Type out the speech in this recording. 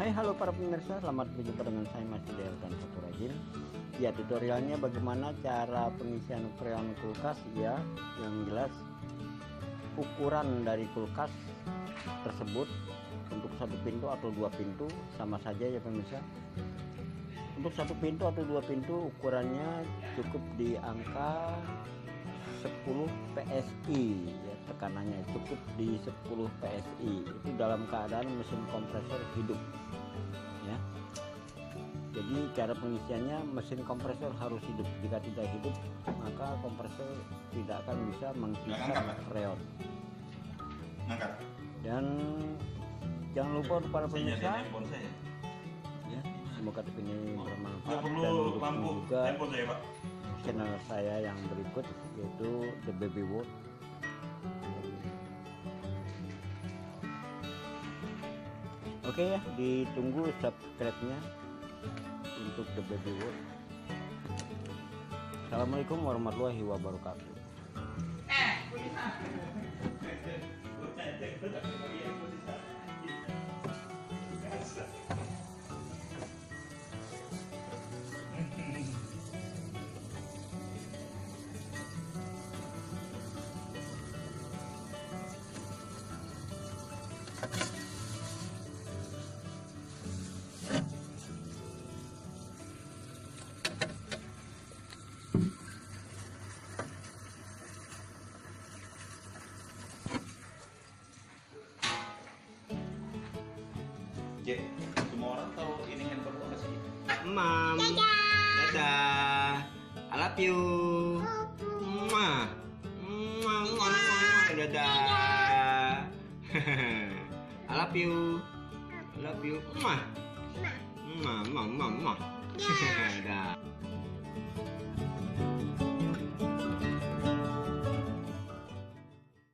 Hai halo para pemirsa, selamat berjumpa dengan saya Mas Ideal dan Fotorajin. Ya, tutorialnya bagaimana cara pengisian freon kulkas ya. Yang jelas ukuran dari kulkas tersebut untuk satu pintu atau dua pintu sama saja ya pemirsa. Untuk satu pintu atau dua pintu ukurannya cukup di angka 10 PSI ya, tekanannya cukup di 10 PSI. Itu dalam keadaan mesin kompresor hidup ya. Jadi cara pengisiannya mesin kompresor harus hidup. Jika tidak hidup maka kompresor tidak akan bisa menghisap freon. Dan jangan lupa untuk para pemirsa ya, semoga ini bermanfaat dan dukung juga channel saya yang berikut yaitu The Baby Wood. Oke ya, ditunggu subscribe-nya untuk The Baby Wood. Assalamualaikum warahmatullahi wabarakatuh. Jek, semua orang tahu ini handphone apa sih? Mam, dadah, I love you, Mwah. Mwah, mwah, mwah. Dadah, I love you, Mwah. Mwah, mwah, mwah, mwah. Dadah.